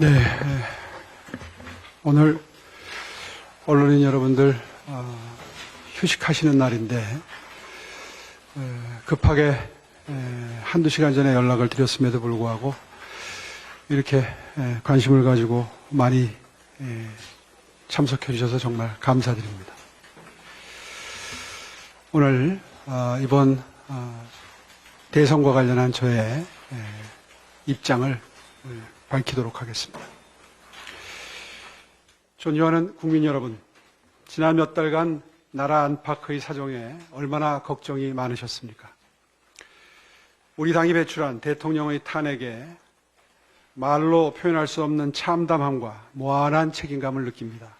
네, 오늘 언론인 여러분들 휴식하시는 날인데 급하게 한두 시간 전에 연락을 드렸음에도 불구하고 이렇게 관심을 가지고 많이 참석해 주셔서 정말 감사드립니다. 오늘 이번 대선과 관련한 저의 입장을 밝히도록 하겠습니다. 존경하는 국민 여러분, 지난 몇 달간 나라 안팎의 사정에 얼마나 걱정이 많으셨습니까? 우리 당이 배출한 대통령의 탄핵에 말로 표현할 수 없는 참담함과 무한한 책임감을 느낍니다.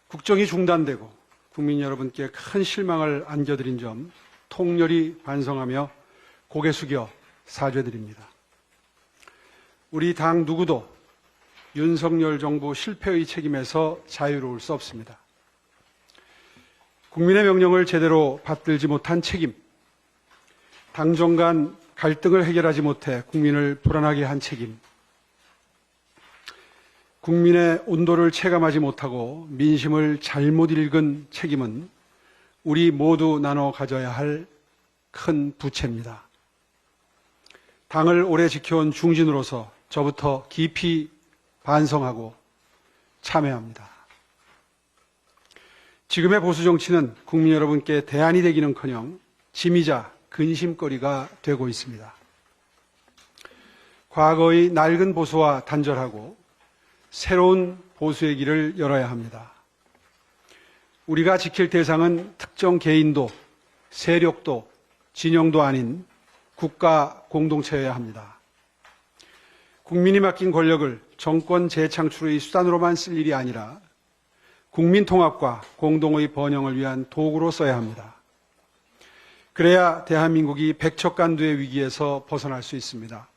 국정이 중단되고 국민 여러분께 큰 실망을 안겨드린 점 통렬히 반성하며 고개 숙여 사죄드립니다. 우리 당 누구도 윤석열 정부 실패의 책임에서 자유로울 수 없습니다. 국민의 명령을 제대로 받들지 못한 책임, 당정 간 갈등을 해결하지 못해 국민을 불안하게 한 책임, 국민의 온도를 체감하지 못하고 민심을 잘못 읽은 책임은 우리 모두 나눠 가져야 할 큰 부채입니다. 당을 오래 지켜온 중진으로서 저부터 깊이 반성하고 참회합니다. 지금의 보수 정치는 국민 여러분께 대안이 되기는커녕 짐이자 근심거리가 되고 있습니다. 과거의 낡은 보수와 단절하고 새로운 보수의 길을 열어야 합니다. 우리가 지킬 대상은 특정 개인도, 세력도, 진영도 아닌 국가 공동체여야 합니다. 국민이 맡긴 권력을 정권 재창출의 수단으로만 쓸 일이 아니라 국민 통합과 공동의 번영을 위한 도구로 써야 합니다. 그래야 대한민국이 백척간두의 위기에서 벗어날 수 있습니다.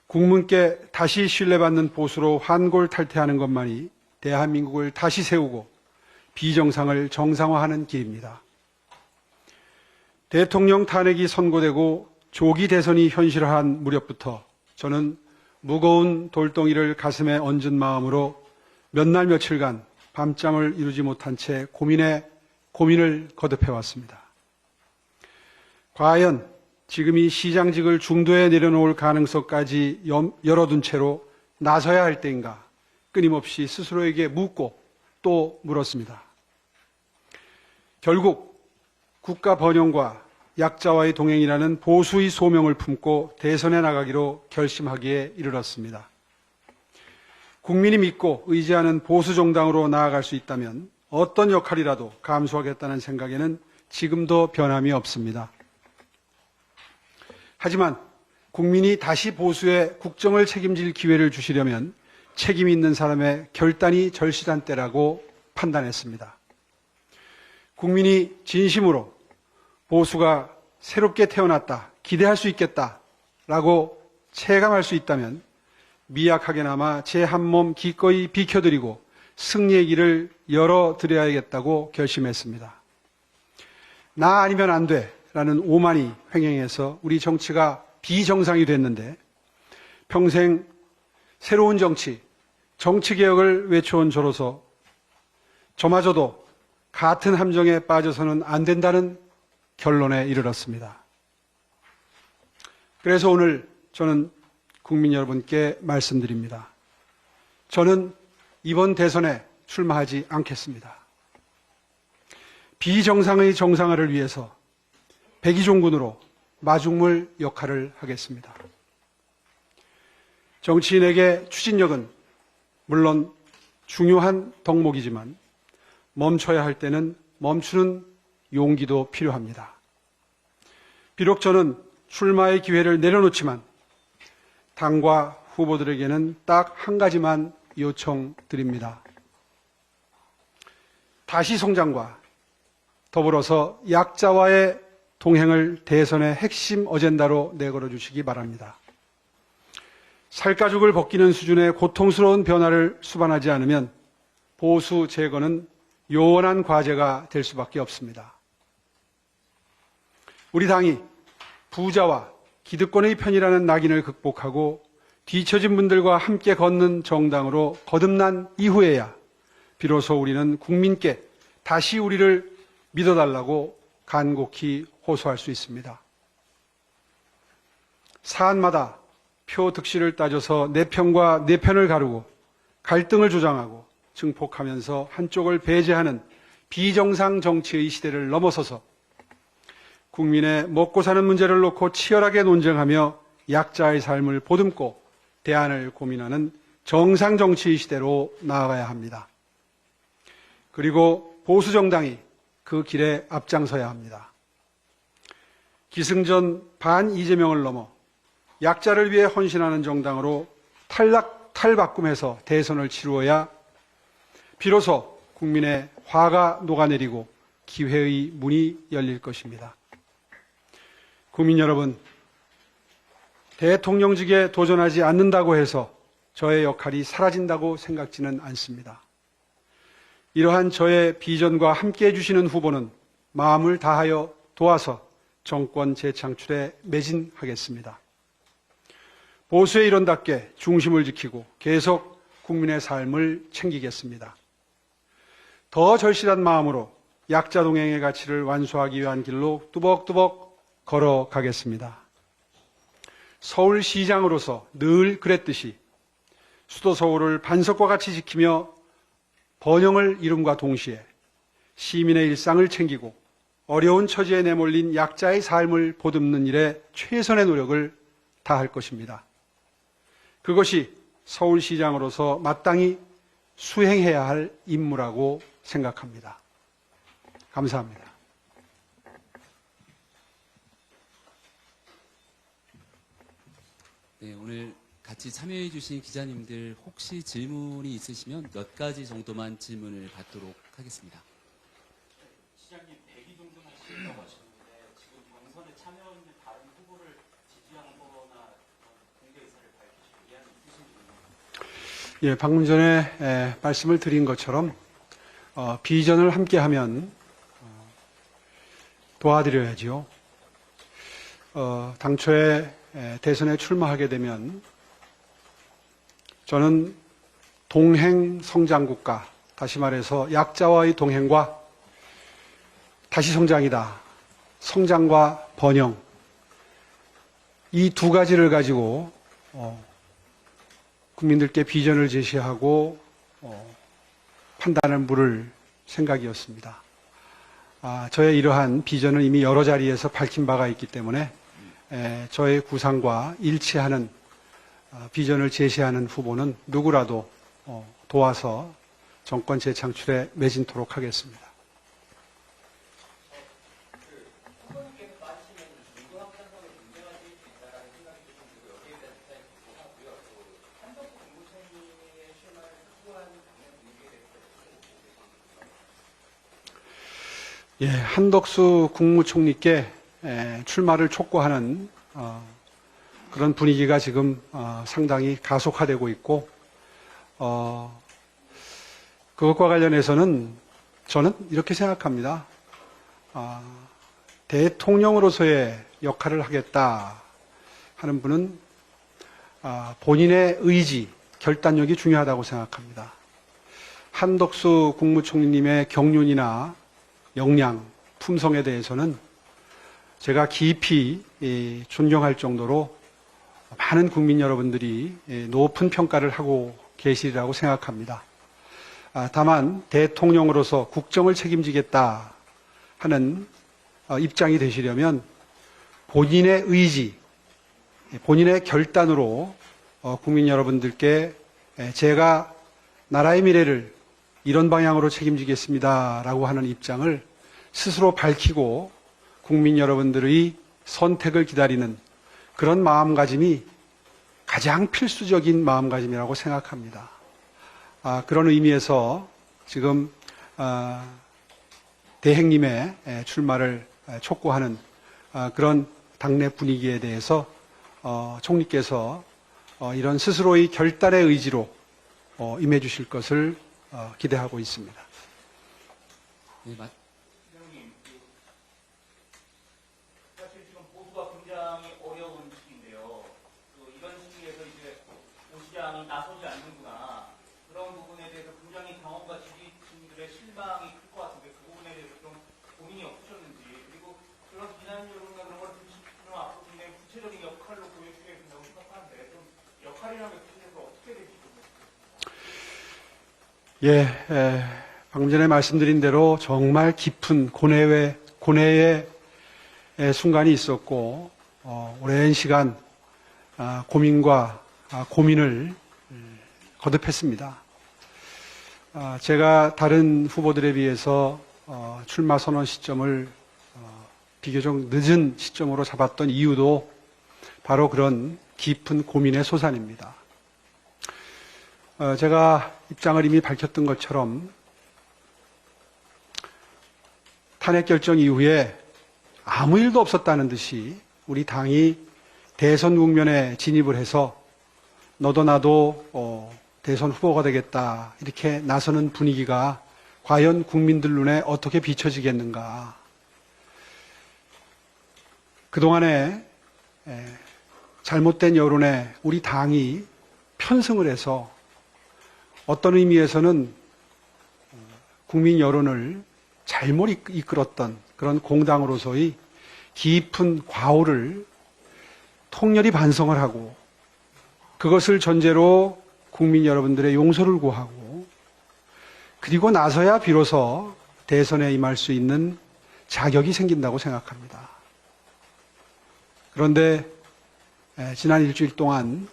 국민께 다시 신뢰받는 보수로 환골탈퇴하는 것만이 대한민국을 다시 세우고 비정상을 정상화하는 길입니다. 대통령 탄핵이 선고되고 조기 대선이 현실화한 무렵부터 저는 무거운 돌덩이를 가슴에 얹은 마음으로 몇 날 며칠간 밤잠을 이루지 못한 채 고민을 거듭해왔습니다. 과연 지금이 시장직을 중도에 내려놓을 가능성까지 열어둔 채로 나서야 할 때인가 끊임없이 스스로에게 묻고 또 물었습니다. 결국 국가 번영과 약자와의 동행이라는 보수의 소명을 품고 대선에 나가기로 결심하기에 이르렀습니다. 국민이 믿고 의지하는 보수 정당으로 나아갈 수 있다면 어떤 역할이라도 감수하겠다는 생각에는 지금도 변함이 없습니다. 하지만 국민이 다시 보수의 국정을 책임질 기회를 주시려면 책임 있는 사람의 결단이 절실한 때라고 판단했습니다. 국민이 진심으로 보수가 새롭게 태어났다, 기대할 수 있겠다라고 체감할 수 있다면 미약하게나마 제 한 몸 기꺼이 비켜드리고 승리의 길을 열어드려야겠다고 결심했습니다. 나 아니면 안 돼라는 오만이 횡행해서 우리 정치가 비정상이 됐는데 평생 새로운 정치개혁을 외쳐온 저로서 저마저도 같은 함정에 빠져서는 안 된다는 결론에 이르렀습니다. 그래서 오늘 저는 국민 여러분께 말씀드립니다. 저는 이번 대선에 출마하지 않겠습니다. 비정상의 정상화를 위해서 백의종군으로 마중물 역할을 하겠습니다. 정치인에게 추진력은 물론 중요한 덕목이지만 멈춰야 할 때는 멈추는 용기도 필요합니다. 비록 저는 출마의 기회를 내려놓지만 당과 후보들에게는 딱 한 가지만 요청드립니다. 다시 성장과 더불어서 약자와의 동행을 대선의 핵심 어젠다로 내걸어 주시기 바랍니다. 살가죽을 벗기는 수준의 고통스러운 변화를 수반하지 않으면 보수 제거는 요원한 과제가 될 수밖에 없습니다. 우리 당이 부자와 기득권의 편이라는 낙인을 극복하고 뒤처진 분들과 함께 걷는 정당으로 거듭난 이후에야 비로소 우리는 국민께 다시 우리를 믿어달라고 간곡히 호소할 수 있습니다. 사안마다 표 득실을 따져서 내 편과 내 편을 가르고 갈등을 조장하고 증폭하면서 한쪽을 배제하는 비정상 정치의 시대를 넘어서서 국민의 먹고 사는 문제를 놓고 치열하게 논쟁하며 약자의 삶을 보듬고 대안을 고민하는 정상 정치의 시대로 나아가야 합니다. 그리고 보수 정당이 그 길에 앞장서야 합니다. 기승전 반 이재명을 넘어 약자를 위해 헌신하는 정당으로 탈바꿈해서 대선을 치루어야 비로소 국민의 화가 녹아내리고 기회의 문이 열릴 것입니다. 국민 여러분, 대통령직에 도전하지 않는다고 해서 저의 역할이 사라진다고 생각지는 않습니다. 이러한 저의 비전과 함께해 주시는 후보는 마음을 다하여 도와서 정권 재창출에 매진하겠습니다. 보수의 일원답게 중심을 지키고 계속 국민의 삶을 챙기겠습니다. 더 절실한 마음으로 약자 동행의 가치를 완수하기 위한 길로 뚜벅뚜벅 걸어가겠습니다. 서울시장으로서 늘 그랬듯이 수도 서울을 반석과 같이 지키며 번영을 이룸과 동시에 시민의 일상을 챙기고 어려운 처지에 내몰린 약자의 삶을 보듬는 일에 최선의 노력을 다할 것입니다. 그것이 서울시장으로서 마땅히 수행해야 할 임무라고 생각합니다. 감사합니다. 네, 오늘 같이 참여해 주신 기자님들 혹시 질문이 있으시면 몇 가지 정도만 질문을 받도록 하겠습니다. 시장님 100위 정도 하신다고 하셨는데 지금 경선에 참여하는 다른 후보를 지지하는 거나 공개 의사를 밝히실 의향이 있으신지. 예, 방금 전에 말씀을 드린 것처럼 비전을 함께하면 도와드려야지요. 당초에 대선에 출마하게 되면 저는 동행 성장국가, 다시 말해서 약자와의 동행과 다시 성장이다. 성장과 번영. 이 두 가지를 가지고 국민들께 비전을 제시하고 판단을 물을 생각이었습니다. 저의 이러한 비전은 이미 여러 자리에서 밝힌 바가 있기 때문에 저의 구상과 일치하는 비전을 제시하는 후보는 누구라도 도와서 정권 재창출에 매진토록 하겠습니다. 예, 한덕수 국무총리께 출마를 촉구하는 그런 분위기가 지금 상당히 가속화되고 있고 그것과 관련해서는 저는 이렇게 생각합니다. 대통령으로서의 역할을 하겠다 하는 분은 본인의 의지, 결단력이 중요하다고 생각합니다. 한덕수 국무총리님의 경륜이나 역량, 품성에 대해서는 제가 깊이 존경할 정도로 많은 국민 여러분들이 높은 평가를 하고 계시리라고 생각합니다. 다만 대통령으로서 국정을 책임지겠다 하는 입장이 되시려면 본인의 의지, 본인의 결단으로 국민 여러분들께 제가 나라의 미래를 이런 방향으로 책임지겠습니다라고 하는 입장을 스스로 밝히고 국민 여러분들의 선택을 기다리는 그런 마음가짐이 가장 필수적인 마음가짐이라고 생각합니다. 그런 의미에서 지금 대행님의 출마를 촉구하는 그런 당내 분위기에 대해서 총리께서 이런 스스로의 결단의 의지로 임해 주실 것을 기대하고 있습니다. 네, 시장님, 사실 지금 보수가 굉장히 어려운 시기인데요. 이런 시기에서 이제 예, 방금 전에 말씀드린 대로 정말 깊은 고뇌의 순간이 있었고, 오랜 시간 고민과 고민을 거듭했습니다. 제가 다른 후보들에 비해서 출마 선언 시점을 비교적 늦은 시점으로 잡았던 이유도 바로 그런 깊은 고민의 소산입니다. 제가 입장을 이미 밝혔던 것처럼 탄핵 결정 이후에 아무 일도 없었다는 듯이 우리 당이 대선 국면에 진입을 해서 너도 나도 대선 후보가 되겠다 이렇게 나서는 분위기가 과연 국민들 눈에 어떻게 비춰지겠는가. 그동안에 잘못된 여론에 우리 당이 편승을 해서 어떤 의미에서는 국민 여론을 잘못 이끌었던 그런 공당으로서의 깊은 과오를 통렬히 반성을 하고 그것을 전제로 국민 여러분들의 용서를 구하고 그리고 나서야 비로소 대선에 임할 수 있는 자격이 생긴다고 생각합니다. 그런데 지난 일주일 동안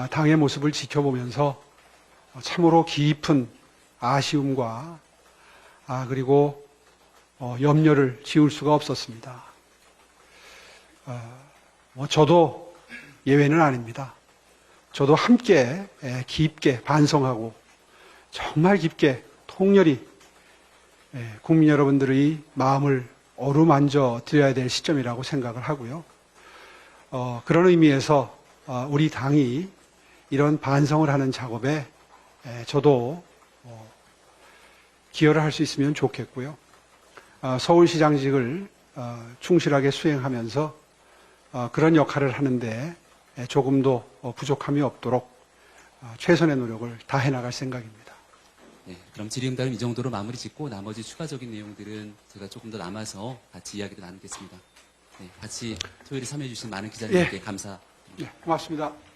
당의 모습을 지켜보면서 참으로 깊은 아쉬움과 그리고 염려를 지울 수가 없었습니다. 저도 예외는 아닙니다. 저도 함께 깊게 반성하고 정말 깊게 통렬히 국민 여러분들의 마음을 어루만져 드려야 될 시점이라고 생각을 하고요. 그런 의미에서 우리 당이 이런 반성을 하는 작업에 저도 기여를 할 수 있으면 좋겠고요. 서울시장직을 충실하게 수행하면서 그런 역할을 하는데 조금도 부족함이 없도록 최선의 노력을 다해 나갈 생각입니다. 네, 그럼 질의응답은 이 정도로 마무리 짓고 나머지 추가적인 내용들은 제가 조금 더 남아서 같이 이야기를 나누겠습니다. 네, 같이 토요일에 참여해 주신 많은 기자님께 감사드립니다. 네, 고맙습니다.